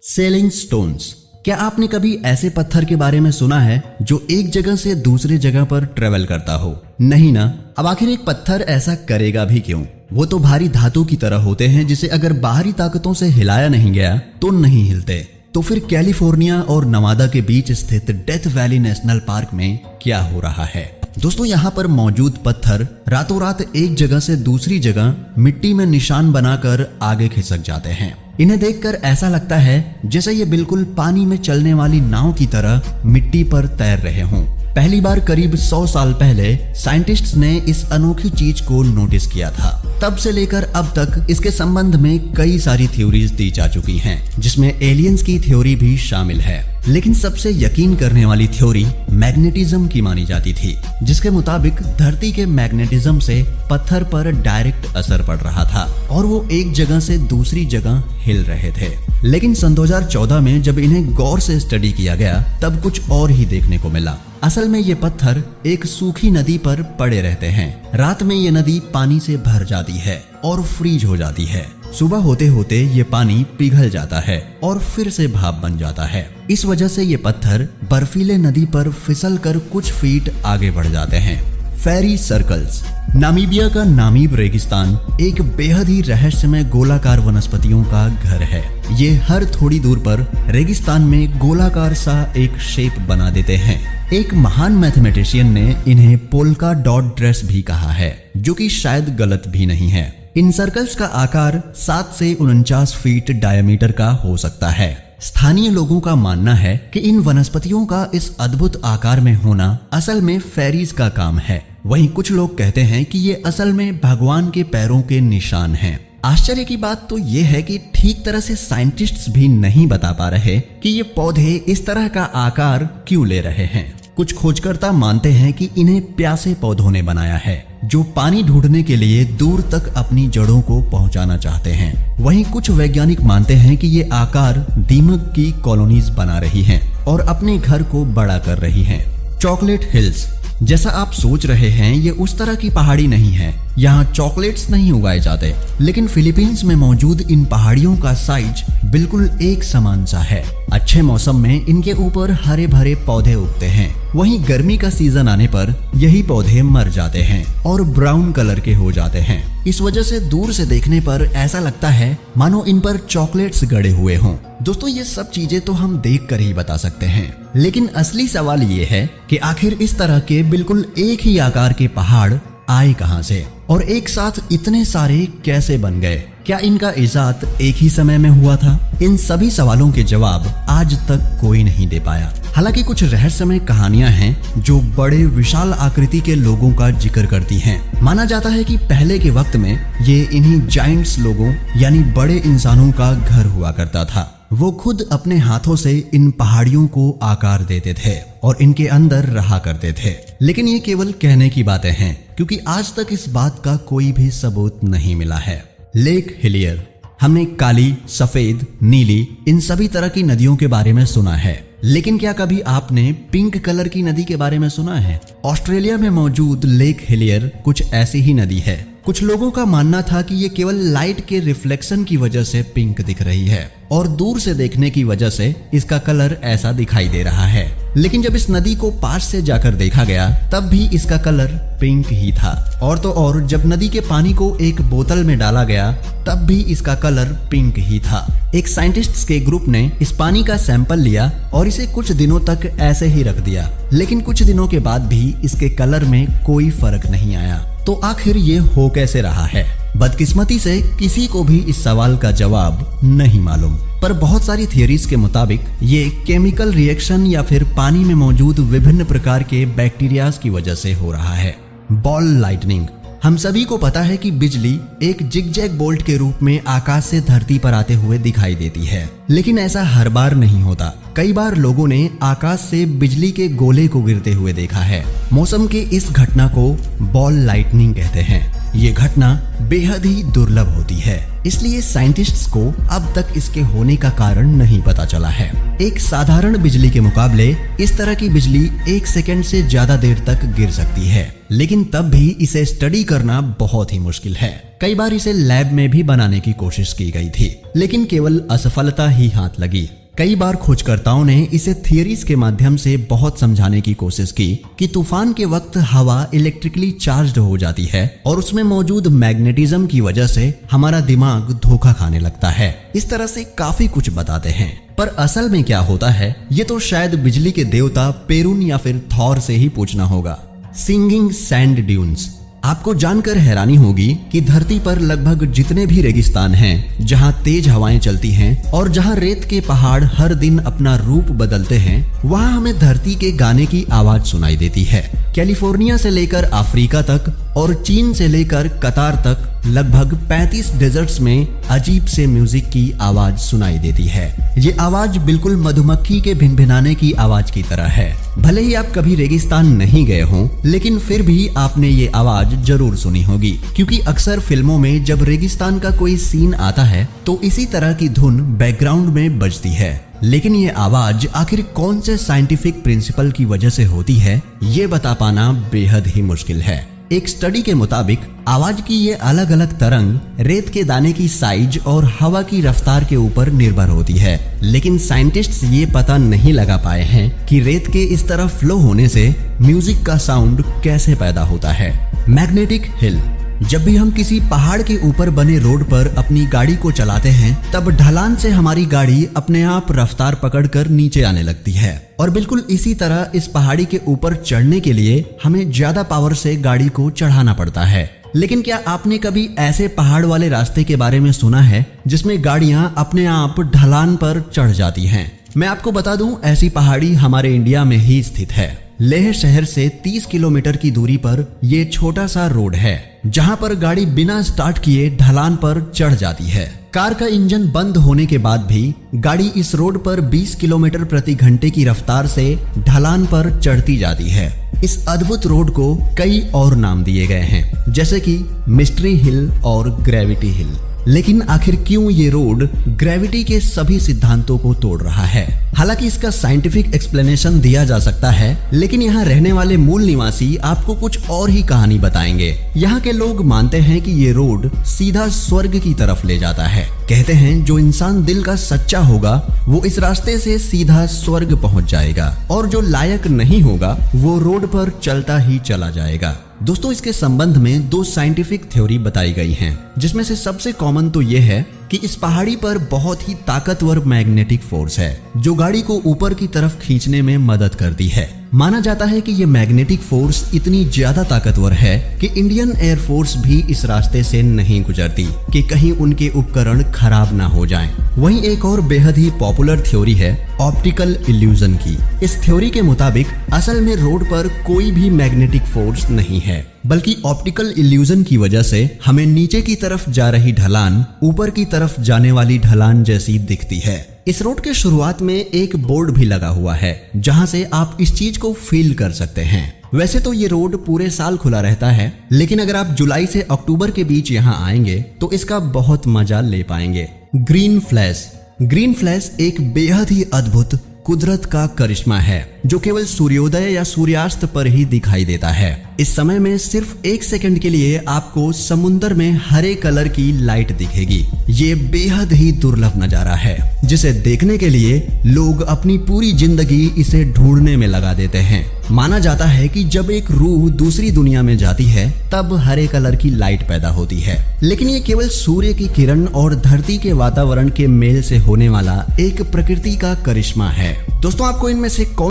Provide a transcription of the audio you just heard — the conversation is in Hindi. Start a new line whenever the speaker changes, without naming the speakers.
Selling stones. क्या आपने कभी ऐसे पत्थर के बारे में सुना है जो एक जगह से दूसरे जगह पर ट्रेवल करता हो? नहीं ना। अब आखिर एक पत्थर ऐसा करेगा भी क्यों? वो तो भारी धातु की तरह होते हैं जिसे अगर बाहरी ताकतों से हिलाया नहीं गया तो नहीं हिलते। तो फिर कैलिफोर्निया और नवादा के बीच स्थित डेथ वैली नेशनल पार्क में क्या हो रहा है? दोस्तों, यहाँ पर मौजूद पत्थर रातों रात एक जगह से दूसरी जगह मिट्टी में निशान बनाकर आगे खिसक जाते हैं। इन्हें देखकर ऐसा लगता है जैसे ये बिल्कुल पानी में चलने वाली नाव की तरह मिट्टी पर तैर रहे हों। पहली बार करीब 100 साल पहले साइंटिस्ट्स ने इस अनोखी चीज को नोटिस किया था। तब से लेकर अब तक इसके संबंध में कई सारी थ्योरीज दी जा चुकी हैं, जिसमें एलियंस की थ्योरी भी शामिल है। लेकिन सबसे यकीन करने वाली थ्योरी मैग्नेटिज्म की मानी जाती थी, जिसके मुताबिक धरती के मैग्नेटिज्म से पत्थर पर डायरेक्ट असर पड़ रहा था और वो एक जगह से दूसरी जगह हिल रहे थे। लेकिन सन 2014 में जब इन्हें गौर से स्टडी किया गया तब कुछ और ही देखने को मिला। असल में ये पत्थर एक सूखी नदी पर पड़े रहते हैं। रात में ये नदी पानी से भर जाती है और फ्रीज हो जाती है। सुबह होते होते ये पानी पिघल जाता है और फिर से भाप बन जाता है। इस वजह से ये पत्थर बर्फीले नदी पर फिसल कर कुछ फीट आगे बढ़ जाते हैं। फेरी सर्कल्स। नामीबिया का नामीब रेगिस्तान एक बेहद ही रहस्यमय गोलाकार वनस्पतियों का घर है। ये हर थोड़ी दूर पर रेगिस्तान में गोलाकार सा एक शेप बना देते हैं। एक महान मैथमेटिशियन ने इन्हें पोल्का डॉट ड्रेस भी कहा है, जो कि शायद गलत भी नहीं है। इन सर्कल्स का आकार 7 से 49 फीट डायमीटर का हो सकता है। स्थानीय लोगों का मानना है कि इन वनस्पतियों का इस अद्भुत आकार में होना असल में फेरीज का काम है। वहीं कुछ लोग कहते हैं कि ये असल में भगवान के पैरों के निशान हैं। आश्चर्य की बात तो ये है कि ठीक तरह से साइंटिस्ट्स भी नहीं बता पा रहे कि ये पौधे इस तरह का आकार क्यों ले रहे हैं। कुछ खोजकर्ता मानते हैं कि इन्हें प्यासे पौधों ने बनाया है, जो पानी ढूंढने के लिए दूर तक अपनी जड़ों को पहुंचाना चाहते हैं। वहीं कुछ वैज्ञानिक मानते हैं कि ये आकार दीमक की कॉलोनीज बना रही हैं और अपने घर को बड़ा कर रही हैं। Chocolate hills. जैसा आप सोच रहे हैं, ये उस तरह की पहाड़ी नहीं है। यहाँ चॉकलेट्स नहीं उगाए जाते, लेकिन फिलीपींस में मौजूद इन पहाड़ियों का साइज बिल्कुल एक समान सा है। अच्छे मौसम में इनके ऊपर हरे भरे पौधे उगते हैं। वहीं गर्मी का सीजन आने पर यही पौधे मर जाते हैं और ब्राउन कलर के हो जाते हैं। इस वजह से दूर से देखने पर ऐसा लगता है मानो इन पर चॉकलेट्स गड़े हुए हों। दोस्तों, ये सब चीजें तो हम देख कर ही बता सकते हैं, लेकिन असली सवाल ये है कि आखिर इस तरह के बिल्कुल एक ही आकार के पहाड़ आए कहां से और एक साथ इतने सारे कैसे बन गए? क्या इनका इजाद एक ही समय में हुआ था? इन सभी सवालों के जवाब आज तक कोई नहीं दे पाया। हालांकि कुछ रहस्यमय कहानियां हैं जो बड़े विशाल आकृति के लोगों का जिक्र करती हैं। माना जाता है कि पहले के वक्त में ये इन्हीं जायंट्स लोगों यानी बड़े इंसानों का घर हुआ करता था। वो खुद अपने हाथों से इन पहाड़ियों को आकार देते थे और इनके अंदर रहा करते थे। लेकिन ये केवल कहने की बातें हैं, क्योंकि आज तक इस बात का कोई भी सबूत नहीं मिला है। Lake Hillier. हमने काली, सफेद, नीली इन सभी तरह की नदियों के बारे में सुना है, लेकिन क्या कभी आपने पिंक कलर की नदी के बारे में सुना है? ऑस्ट्रेलिया में मौजूद लेक हिलियर कुछ ऐसी ही नदी है। कुछ लोगों का मानना था कि ये केवल लाइट के रिफ्लेक्शन की वजह से पिंक दिख रही है और दूर से देखने की वजह से इसका कलर ऐसा दिखाई दे रहा है। लेकिन जब इस नदी को पास से जाकर देखा गया तब भी इसका कलर पिंक ही था। और तो और जब नदी के पानी को एक बोतल में डाला गया तब भी इसका कलर पिंक ही था। एक साइंटिस्ट्स के ग्रुप ने इस पानी का सैंपल लिया और इसे कुछ दिनों तक ऐसे ही रख दिया, लेकिन कुछ दिनों के बाद भी इसके कलर में कोई फर्क नहीं आया। तो आखिर ये हो कैसे रहा है? बदकिस्मती से किसी को भी इस सवाल का जवाब नहीं मालूम, पर बहुत सारी थियरीज के मुताबिक ये केमिकल रिएक्शन या फिर पानी में मौजूद विभिन्न प्रकार के बैक्टीरियाज की वजह से हो रहा है। Ball lightning. हम सभी को पता है कि बिजली एक जिगजैग बोल्ट के रूप में आकाश से धरती पर आते हुए दिखाई देती है, लेकिन ऐसा हर बार नहीं होता। कई बार लोगों ने आकाश से बिजली के गोले को गिरते हुए देखा है। मौसम के इस घटना को बॉल लाइटनिंग कहते हैं। ये घटना बेहद ही दुर्लभ होती है, इसलिए साइंटिस्ट्स को अब तक इसके होने का कारण नहीं पता चला है। एक साधारण बिजली के मुकाबले इस तरह की बिजली 1 सेकंड से ज्यादा देर तक गिर सकती है, लेकिन तब भी इसे स्टडी करना बहुत ही मुश्किल है। कई बार इसे लैब में भी बनाने की कोशिश की गई थी, लेकिन केवल असफलता ही हाथ लगी। कई बार खोजकर्ताओं ने इसे थियरीज के माध्यम से बहुत समझाने की कोशिश की कि तूफान के वक्त हवा इलेक्ट्रिकली चार्ज्ड हो जाती है और उसमें मौजूद मैग्नेटिज्म की वजह से हमारा दिमाग धोखा खाने लगता है। इस तरह से काफी कुछ बताते हैं, पर असल में क्या होता है ये तो शायद बिजली के देवता पेरुन या फिर थॉर से ही पूछना होगा। Singing sand dunes. आपको जानकर हैरानी होगी कि धरती पर लगभग जितने भी रेगिस्तान हैं, जहां तेज हवाएं चलती हैं और जहां रेत के पहाड़ हर दिन अपना रूप बदलते हैं, वहां हमें धरती के गाने की आवाज सुनाई देती है। कैलिफोर्निया से लेकर अफ्रीका तक और चीन से लेकर कतार तक लगभग 35 डेजर्ट्स में अजीब से म्यूजिक की आवाज सुनाई देती है। ये आवाज बिल्कुल मधुमक्खी के भिनभिनाने की आवाज की तरह है। भले ही आप कभी रेगिस्तान नहीं गए हों, लेकिन फिर भी आपने ये आवाज जरूर सुनी होगी, क्योंकि अक्सर फिल्मों में जब रेगिस्तान का कोई सीन आता है तो इसी तरह की धुन बैकग्राउंड में बजती है। लेकिन ये आवाज आखिर कौन से साइंटिफिक प्रिंसिपल की वजह से होती है, ये बता पाना बेहद ही मुश्किल है। एक स्टडी के मुताबिक आवाज की ये अलग अलग तरंग रेत के दाने की साइज और हवा की रफ्तार के ऊपर निर्भर होती है, लेकिन साइंटिस्ट्स ये पता नहीं लगा पाए हैं कि रेत के इस तरह फ्लो होने से म्यूजिक का साउंड कैसे पैदा होता है। Magnetic hill. जब भी हम किसी पहाड़ के ऊपर बने रोड पर अपनी गाड़ी को चलाते हैं, तब ढलान से हमारी गाड़ी अपने आप रफ्तार पकड़कर नीचे आने लगती है, और बिल्कुल इसी तरह इस पहाड़ी के ऊपर चढ़ने के लिए हमें ज्यादा पावर से गाड़ी को चढ़ाना पड़ता है। लेकिन क्या आपने कभी ऐसे पहाड़ वाले रास्ते के बारे में सुना है जिसमें गाड़ियां अपने आप ढलान पर चढ़ जाती हैं? मैं आपको बता दूं, ऐसी पहाड़ी हमारे इंडिया में ही स्थित है। लेह शहर से 30 किलोमीटर की दूरी पर ये छोटा सा रोड है, जहां पर गाड़ी बिना स्टार्ट किए ढलान पर चढ़ जाती है। कार का इंजन बंद होने के बाद भी गाड़ी इस रोड पर 20 किलोमीटर प्रति घंटे की रफ्तार से ढलान पर चढ़ती जाती है। इस अद्भुत रोड को कई और नाम दिए गए हैं, जैसे कि मिस्ट्री हिल और ग्रेविटी हिल। लेकिन आखिर क्यों ये रोड ग्रेविटी के सभी सिद्धांतों को तोड़ रहा है? हालांकि इसका साइंटिफिक एक्सप्लेनेशन दिया जा सकता है, लेकिन यहाँ रहने वाले मूल निवासी आपको कुछ और ही कहानी बताएंगे। यहाँ के लोग मानते हैं कि ये रोड सीधा स्वर्ग की तरफ ले जाता है। कहते हैं जो इंसान दिल का सच्चा होगा वो इस रास्ते से सीधा स्वर्ग पहुंच जाएगा, और जो लायक नहीं होगा वो रोड पर चलता ही चला जाएगा। दोस्तों, इसके संबंध में 2 साइंटिफिक थ्योरी बताई गई हैं, जिसमें से सबसे कॉमन तो ये है कि इस पहाड़ी पर बहुत ही ताकतवर मैग्नेटिक फोर्स है, जो गाड़ी को ऊपर की तरफ खींचने में मदद करती है। माना जाता है कि ये मैग्नेटिक फोर्स इतनी ज्यादा ताकतवर है कि इंडियन एयरफोर्स भी इस रास्ते से नहीं गुजरती कि कहीं उनके उपकरण खराब ना हो जाएं। वहीं एक और बेहद ही पॉपुलर थ्योरी है ऑप्टिकल इल्यूजन की। इस थ्योरी के मुताबिक असल में रोड पर कोई भी मैग्नेटिक फोर्स नहीं है, बल्कि ऑप्टिकल इल्यूजन की वजह से हमें नीचे की तरफ जा रही ढलान ऊपर की तरफ जाने वाली ढलान जैसी दिखती है। इस रोड के शुरुआत में एक बोर्ड भी लगा हुआ है, जहां से आप इस चीज को फील कर सकते हैं। वैसे तो ये रोड पूरे साल खुला रहता है, लेकिन अगर आप जुलाई से अक्टूबर के बीच यहाँ आएंगे तो इसका बहुत मजा ले पाएंगे। Green flash. ग्रीन फ्लैश एक बेहद ही अद्भुत कुदरत का करिश्मा है, जो केवल सूर्योदय या सूर्यास्त पर ही दिखाई देता है। इस समय में सिर्फ 1 सेकंड के लिए आपको समुंदर में हरे कलर की लाइट दिखेगी। ये बेहद ही दुर्लभ नजारा है, जिसे देखने के लिए लोग अपनी पूरी जिंदगी इसे ढूंढने में लगा देते हैं। माना जाता है कि जब एक रूह दूसरी दुनिया में जाती है तब हरे कलर की लाइट पैदा होती है, लेकिन ये केवल सूर्य की किरण और धरती के वातावरण के मेल से होने वाला एक प्रकृति का करिश्मा है। दोस्तों, आपको इनमें से कौन